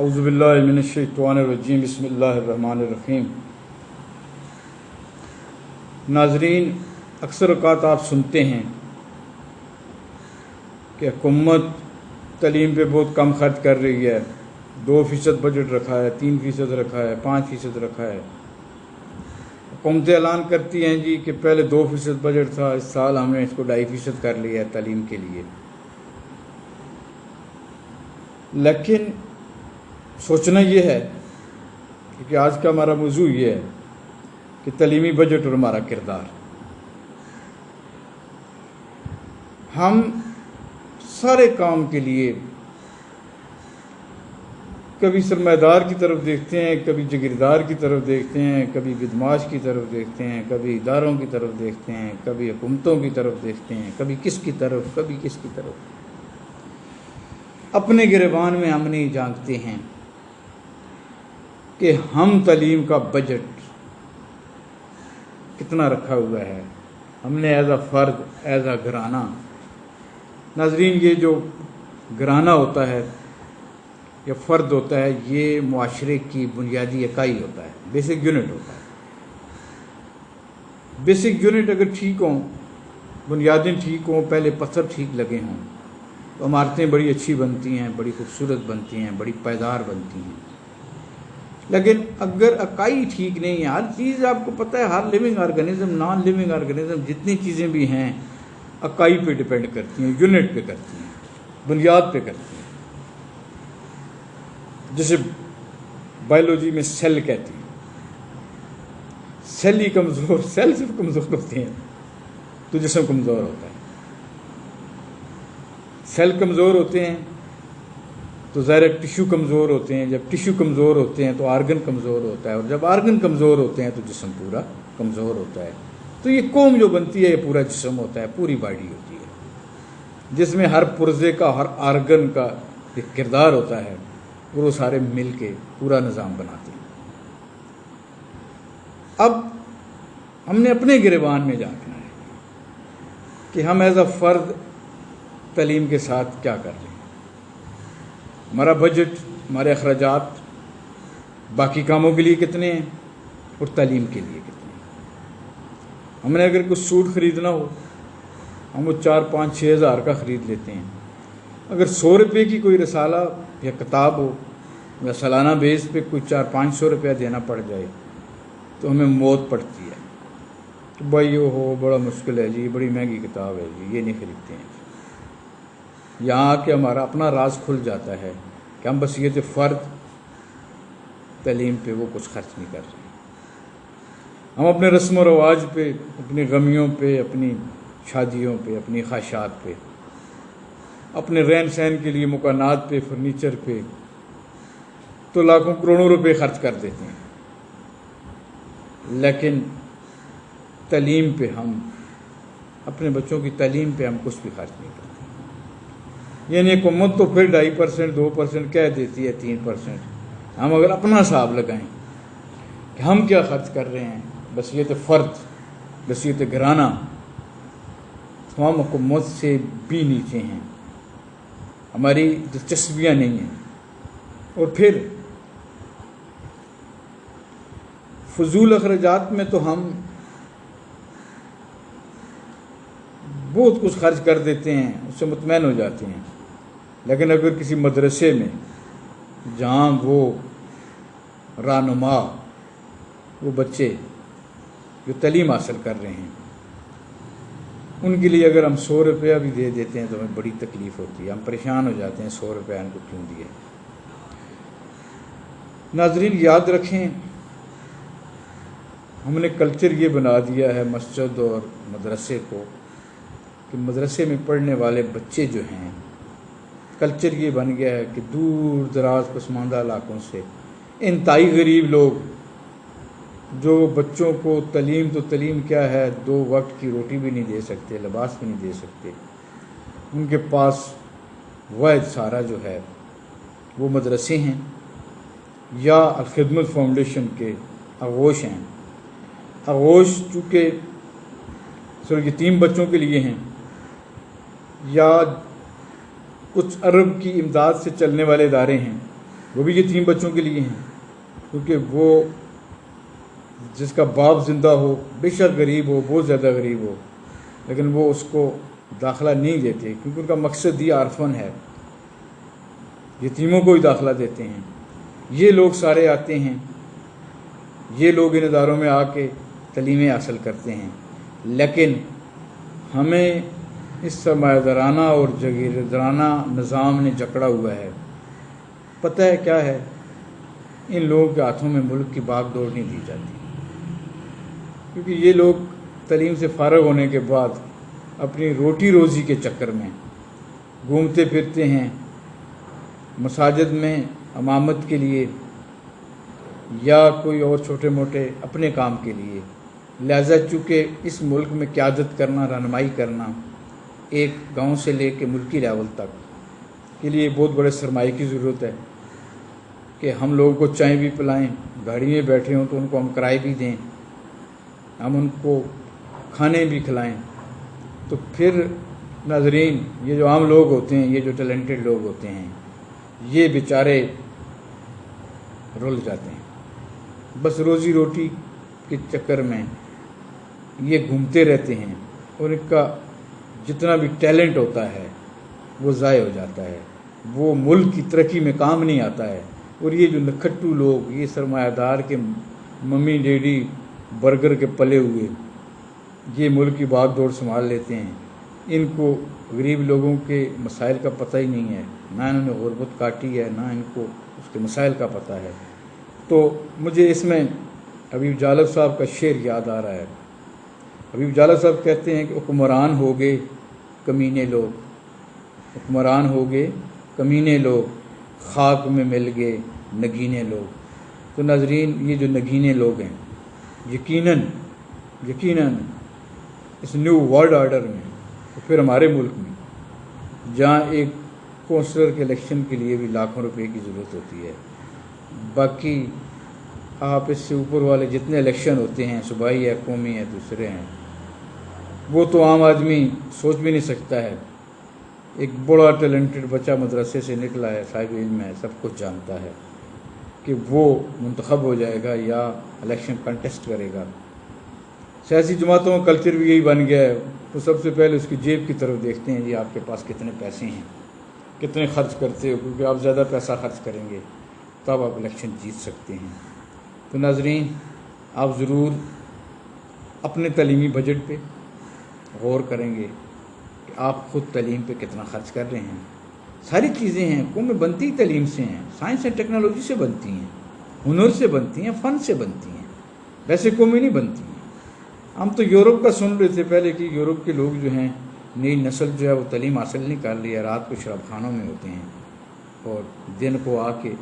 اعوذ باللہ من الشیطان الرجیم بسم اللہ الرحمن الرحیم۔ ناظرین، اکثر اوقات آپ سنتے ہیں کہ حکومت تعلیم پہ بہت کم خرچ کر رہی ہے، 2% بجٹ رکھا ہے، 3% رکھا ہے، 5% رکھا ہے۔ حکومتیں اعلان کرتی ہیں جی کہ پہلے 2% بجٹ تھا، اس سال ہم نے اس کو 2.5% کر لیا ہے تعلیم کے لیے۔ لیکن سوچنا یہ ہے کہ آج کا ہمارا موضوع یہ ہے کہ تعلیمی بجٹ اور ہمارا کردار۔ ہم سارے کام کے لیے کبھی سرمایہ دار کی طرف دیکھتے ہیں، کبھی جگیردار کی طرف دیکھتے ہیں، کبھی بدماش کی طرف دیکھتے ہیں، کبھی اداروں کی طرف دیکھتے ہیں، کبھی حکومتوں کی طرف دیکھتے ہیں، کبھی کس کی طرف، کبھی کس کی طرف۔ اپنے گریبان میں ہم نہیں جانتے ہیں کہ ہم تعلیم کا بجٹ کتنا رکھا ہوا ہے ہم نے ایز اے فرد، ایز اے گھرانہ۔ ناظرین، یہ جو گھرانہ ہوتا ہے یا فرد ہوتا ہے، یہ معاشرے کی بنیادی اکائی ہوتا ہے، بیسک یونٹ ہوتا ہے۔ بیسک یونٹ اگر ٹھیک ہوں، بنیادیں ٹھیک ہوں، پہلے پتھر ٹھیک لگے ہوں تو عمارتیں بڑی اچھی بنتی ہیں، بڑی خوبصورت بنتی ہیں، بڑی پائیدار بنتی ہیں۔ لیکن اگر اکائی ٹھیک نہیں ہے، ہر چیز آپ کو پتہ ہے، ہر living organism, non living organism, جتنی چیزیں بھی ہیں اکائی پہ ڈیپینڈ کرتی ہیں، یونٹ پہ کرتی ہیں، بنیاد پہ کرتی ہیں۔ جسے بائیولوجی میں سیل کہتی ہیں۔ سیل ہی کمزور، سیل صرف کمزور ہوتے ہیں تو جسم کمزور ہوتا ہے۔ سیل کمزور ہوتے ہیں تو ظاہر ٹیشو کمزور ہوتے ہیں، جب ٹیشو کمزور ہوتے ہیں تو آرگن کمزور ہوتا ہے، اور جب آرگن کمزور ہوتے ہیں تو جسم پورا کمزور ہوتا ہے۔ تو یہ قوم جو بنتی ہے یہ پورا جسم ہوتا ہے، پوری باڈی ہوتی ہے، جس میں ہر پرزے کا، ہر آرگن کا ایک کردار ہوتا ہے، اور وہ سارے مل کے پورا نظام بناتے ہیں۔ اب ہم نے اپنے گریبان میں جاننا ہے کہ ہم ایز اے فرد تعلیم کے ساتھ کیا کر رہے ہیں۔ ہمارا بجٹ، ہمارے اخراجات باقی کاموں کے لیے کتنے ہیں اور تعلیم کے لیے کتنے ہیں۔ ہم نے اگر کچھ سوٹ خریدنا ہو، ہم وہ 4، 5، 6 ہزار کا خرید لیتے ہیں۔ اگر 100 روپے کی کوئی رسالہ یا کتاب ہو یا سالانہ بیس پہ کوئی 400-500 روپیہ دینا پڑ جائے تو ہمیں موت پڑتی ہے کہ بھائی وہ ہو بڑا مشکل ہے جی، بڑی مہنگی کتاب ہے جی، یہ نہیں خریدتے ہیں۔ یہاں کہ ہمارا اپنا راز کھل جاتا ہے کہ ہم بصیت فرد تعلیم پہ وہ کچھ خرچ نہیں کر رہے۔ ہم اپنے رسم و رواج پہ، اپنی غمیوں پہ، اپنی شادیوں پہ، اپنی خواہشات پہ، اپنے رہن سہن کے لیے مکانات پہ، فرنیچر پہ تو لاکھوں کروڑوں روپے خرچ کر دیتے ہیں، لیکن تعلیم پہ، ہم اپنے بچوں کی تعلیم پہ ہم کچھ بھی خرچ نہیں کرتے۔ یعنی حکومت تو پھر 2.5%، 2% کہہ دیتی ہے، 3%۔ ہم اگر اپنا حساب لگائیں کہ ہم کیا خرچ کر رہے ہیں بصیت فرد، بصیت گھرانہ، تو ہم حکومت سے بھی نیچے ہیں، ہماری دلچسپیاں نہیں ہیں۔ اور پھر فضول اخراجات میں تو ہم بہت کچھ خرچ کر دیتے ہیں، اس سے مطمئن ہو جاتے ہیں۔ لیکن اگر کسی مدرسے میں، جہاں وہ رہنما، وہ بچے جو تعلیم حاصل کر رہے ہیں، ان کے لیے اگر ہم 100 روپیہ بھی دے دیتے ہیں تو ہمیں بڑی تکلیف ہوتی ہے، ہم پریشان ہو جاتے ہیں، 100 روپیہ ان کو کیوں دیے۔ ناظرین، یاد رکھیں، ہم نے کلچر یہ بنا دیا ہے مسجد اور مدرسے کو کہ مدرسے میں پڑھنے والے بچے جو ہیں، کلچر یہ بن گیا ہے کہ دور دراز پسماندہ علاقوں سے انتہائی غریب لوگ، جو بچوں کو تعلیم، تو تعلیم کیا ہے، 2 وقت کی روٹی بھی نہیں دے سکتے، لباس بھی نہیں دے سکتے، ان کے پاس واحد سہارا جو ہے وہ مدرسے ہیں یا الخدمت فاؤنڈیشن کے آغوش ہیں۔ آغوش چونکہ صرف یتیم بچوں کے لیے ہیں یا کچھ عرب کی امداد سے چلنے والے ادارے ہیں، وہ بھی یتیم بچوں کے لیے ہیں، کیونکہ وہ جس کا باپ زندہ ہو، بے شک غریب ہو، بہت زیادہ غریب ہو، لیکن وہ اس کو داخلہ نہیں دیتے، کیونکہ ان کا مقصد یہ عرفن ہے، یتیموں کو ہی داخلہ دیتے ہیں۔ یہ لوگ سارے آتے ہیں، یہ لوگ ان اداروں میں آ کے تعلیمیں حاصل کرتے ہیں، لیکن ہمیں اس سرمایہ دارانہ اور جاگیردارانہ نظام نے جکڑا ہوا ہے۔ پتہ ہے کیا ہے؟ ان لوگوں کے ہاتھوں میں ملک کی باغ دوڑ نہیں دی جاتی، کیونکہ یہ لوگ تعلیم سے فارغ ہونے کے بعد اپنی روٹی روزی کے چکر میں گھومتے پھرتے ہیں، مساجد میں امامت کے لیے یا کوئی اور چھوٹے موٹے اپنے کام کے لیے۔ لہذا چونکہ اس ملک میں قیادت کرنا، رہنمائی کرنا ایک گاؤں سے لے کے ملکی لیول تک کے لیے بہت بڑے سرمایے کی ضرورت ہے، کہ ہم لوگوں کو چائے بھی پلائیں، گاڑی میں بیٹھے ہوں تو ان کو ہم کرائے بھی دیں، ہم ان کو کھانے بھی کھلائیں۔ تو پھر ناظرین، یہ جو عام لوگ ہوتے ہیں، یہ جو ٹیلنٹڈ لوگ ہوتے ہیں، یہ بیچارے رل جاتے ہیں، بس روزی روٹی کے چکر میں یہ گھومتے رہتے ہیں، اور ان کا جتنا بھی ٹیلنٹ ہوتا ہے وہ ضائع ہو جاتا ہے، وہ ملک کی ترقی میں کام نہیں آتا ہے۔ اور یہ جو نکھٹو لوگ، یہ سرمایہ دار کے ممی ڈیڈی برگر کے پلے ہوئے، یہ ملک کی باغ دوڑ سنبھال لیتے ہیں، ان کو غریب لوگوں کے مسائل کا پتہ ہی نہیں ہے، نہ انہوں نے غربت کاٹی ہے، نہ ان کو اس کے مسائل کا پتہ ہے۔ تو مجھے اس میں حبیب جالب صاحب کا شعر یاد آ رہا ہے۔ حبیب جالب صاحب کہتے ہیں کہ حکمران ہو گئے کمینے لوگ، حکمران ہو گئے کمینے لوگ، خاک میں مل گئے نگینے لوگ۔ تو ناظرین، یہ جو نگینے لوگ ہیں، یقیناً اس نیو ورلڈ آرڈر میں، تو پھر ہمارے ملک میں جہاں ایک کونسلر کے الیکشن کے لیے بھی لاکھوں روپے کی ضرورت ہوتی ہے، باقی آپ اس سے اوپر والے جتنے الیکشن ہوتے ہیں، صوبائی ہے، قومی ہے، دوسرے ہیں، وہ تو عام آدمی سوچ بھی نہیں سکتا ہے۔ ایک بڑا ٹیلنٹڈ بچہ مدرسے سے نکلا ہے، صاحب علم ہے، سب کچھ جانتا ہے کہ وہ منتخب ہو جائے گا یا الیکشن کنٹیسٹ کرے گا۔ سیاسی جماعتوں کا کلچر بھی یہی بن گیا ہے، وہ سب سے پہلے اس کی جیب کی طرف دیکھتے ہیں، جی آپ کے پاس کتنے پیسے ہیں، کتنے خرچ کرتے ہو، کیونکہ آپ زیادہ پیسہ خرچ کریں گے تب آپ الیکشن جیت سکتے ہیں۔ تو ناظرین، آپ ضرور اپنے تعلیمی بجٹ پہ غور کریں گے کہ آپ خود تعلیم پہ کتنا خرچ کر رہے ہیں۔ ساری چیزیں ہیں، قومیں بنتی ہی تعلیم سے ہیں، سائنس اینڈ ٹیکنالوجی سے بنتی ہیں، ہنر سے بنتی ہیں، فن سے بنتی ہیں، ویسے قومیں نہیں بنتی ہیں۔ ہم تو یورپ کا سن رہے تھے پہلے کہ یورپ کے لوگ جو ہیں، نئی نسل جو ہے وہ تعلیم حاصل نہیں کر رہی ہے، رات کو شراب خانوں میں ہوتے ہیں اور دن کو آ کے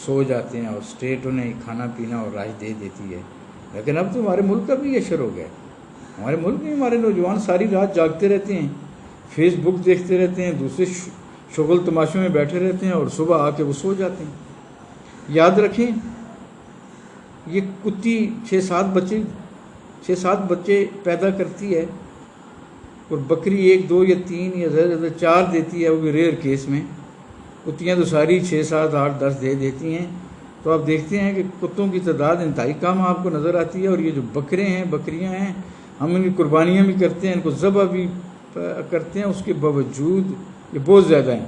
سو جاتے ہیں، اور اسٹیٹ انہیں کھانا پینا اور رہائش دے دیتی ہے۔ لیکن اب تو ہمارے ملک کا بھی یہ اشر ہو گیا ہے، ہمارے ملک میں ہمارے نوجوان ساری رات جاگتے رہتے ہیں، فیس بک دیکھتے رہتے ہیں، دوسرے شغل تماشوں میں بیٹھے رہتے ہیں، اور صبح آ کے وہ سو جاتے ہیں۔ یاد رکھیں، یہ کتی 6-7 بچے پیدا کرتی ہے، اور بکری 1 2 یا 3 یا زیادہ سے زیادہ 4 دیتی ہے، وہ بھی ریئر کیس میں۔ کتیاں تو ساری 6 7 8 10 دے دیتی ہیں۔ تو آپ دیکھتے ہیں کہ کتوں کی تعداد انتہائی کم آپ کو نظر آتی ہے، اور یہ جو بکریاں ہیں، ہم ان کی قربانیاں بھی کرتے ہیں، ان کو ذبح بھی کرتے ہیں، اس کے باوجود یہ بہت زیادہ ہیں۔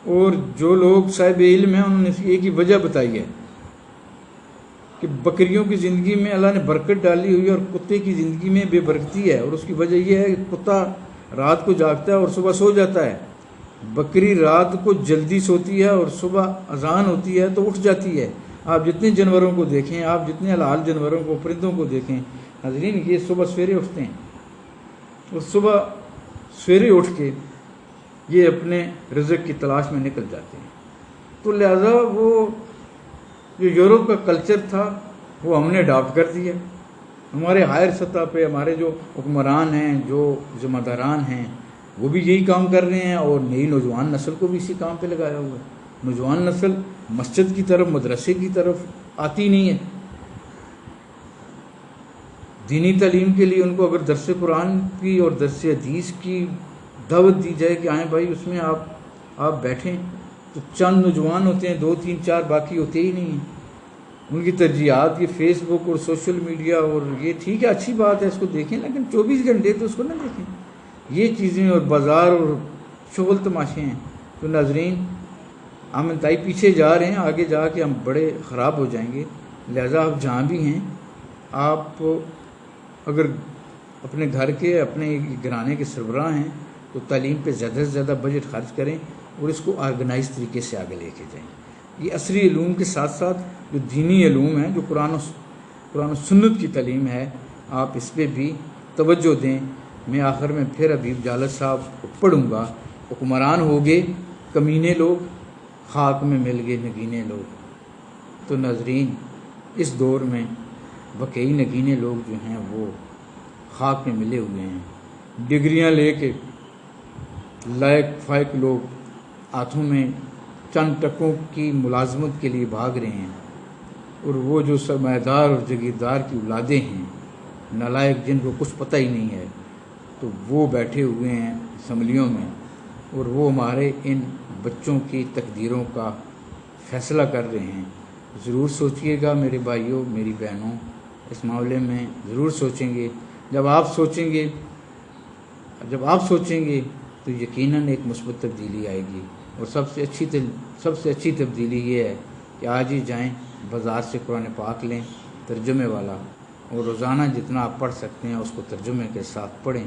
اور جو لوگ صاحب علم ہیں، انہوں نے ایک ہی وجہ بتائی ہے کہ بکریوں کی زندگی میں اللہ نے برکت ڈالی ہوئی ہے، اور کتے کی زندگی میں بے برکتی ہے، اور اس کی وجہ یہ ہے کہ کتا رات کو جاگتا ہے اور صبح سو جاتا ہے، بکری رات کو جلدی سوتی ہے اور صبح اذان ہوتی ہے تو اٹھ جاتی ہے۔ آپ جتنے جانوروں کو دیکھیں، آپ جتنے حلال جانوروں کو، پرندوں کو دیکھیں ناظرین، یہ صبح سویرے اٹھتے ہیں، اور صبح سویرے اٹھ کے یہ اپنے رزق کی تلاش میں نکل جاتے ہیں۔ تو لہذا وہ جو یورپ کا کلچر تھا وہ ہم نے اڈاپٹ کر دیا۔ ہمارے ہائر سطح پہ ہمارے جو حکمران ہیں، جو ذمہ داران ہیں، وہ بھی یہی کام کر رہے ہیں، اور نئی نوجوان نسل کو بھی اسی کام پہ لگایا ہوا ہے۔ نوجوان نسل مسجد کی طرف، مدرسے کی طرف آتی نہیں ہے۔ دینی تعلیم کے لیے ان کو اگر درس قرآن کی اور درس حدیث کی دعوت دی جائے کہ آئیں بھائی اس میں آپ بیٹھیں، تو چند نوجوان ہوتے ہیں، 2 3 4 باقی ہوتے ہی نہیں ہیں۔ ان کی ترجیحات یہ فیس بک اور سوشل میڈیا، اور یہ ٹھیک ہے اچھی بات ہے اس کو دیکھیں، لیکن 24 گھنٹے تو اس کو نہ دیکھیں۔ یہ چیزیں اور بازار اور شغل تماشے ہیں۔ تو ناظرین، ہم انتہائی پیچھے جا رہے ہیں، آگے جا کے ہم بڑے خراب ہو جائیں گے۔ لہٰذا آپ جہاں بھی ہیں، آپ اگر اپنے گھر کے، اپنے گھرانے کے سربراہ ہیں تو تعلیم پہ زیادہ سے زیادہ بجٹ خرچ کریں اور اس کو آرگنائز طریقے سے آگے لے کے جائیں۔ یہ عصری علوم کے ساتھ ساتھ جو دینی علوم ہیں، جو قرآن و سنت کی تعلیم ہے، آپ اس پہ بھی توجہ دیں۔ میں آخر میں پھر حبیب جالد صاحب کو پڑھوں گا: حکمران ہو گئے کمینے لوگ، خاک میں مل گئے نگینے لوگ۔ تو ناظرین، اس دور میں واقعی نگینے لوگ جو ہیں وہ خاک میں ملے ہوئے ہیں۔ ڈگریاں لے کے لائق فائق لوگ ہاتھوں میں چند ٹکوں کی ملازمت کے لیے بھاگ رہے ہیں، اور وہ جو سرمایہ دار اور جگیردار کی اولادیں ہیں، نالائق جن کو کچھ پتہ ہی نہیں ہے، تو وہ بیٹھے ہوئے ہیں اسمبلیوں میں، اور وہ ہمارے ان بچوں کی تقدیروں کا فیصلہ کر رہے ہیں۔ ضرور سوچئے گا میرے بھائیوں، میری بہنوں، اس معاملے میں ضرور سوچیں گے۔ جب آپ سوچیں گے تو یقیناً ایک مثبت تبدیلی آئے گی، اور سب سے اچھی تبدیلی یہ ہے کہ آج ہی جائیں بازار سے قرآن پاک لیں ترجمے والا، اور روزانہ جتنا آپ پڑھ سکتے ہیں اس کو ترجمے کے ساتھ پڑھیں،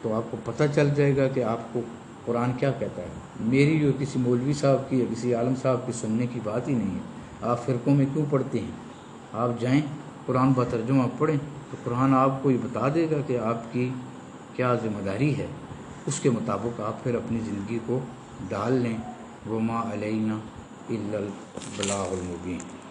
تو آپ کو پتہ چل جائے گا کہ آپ کو قرآن کیا کہتا ہے۔ میری جو کسی مولوی صاحب کی یا کسی عالم صاحب کی سننے کی بات ہی نہیں ہے۔ آپ فرقوں میں کیوں پڑھتے ہیں؟ آپ جائیں قرآن با ترجمہ پڑھیں، تو قرآن آپ کو یہ بتا دے گا کہ آپ کی کیا ذمہ داری ہے۔ اس کے مطابق آپ پھر اپنی زندگی کو ڈال لیں۔ وما علینا الا البلاغ المبین۔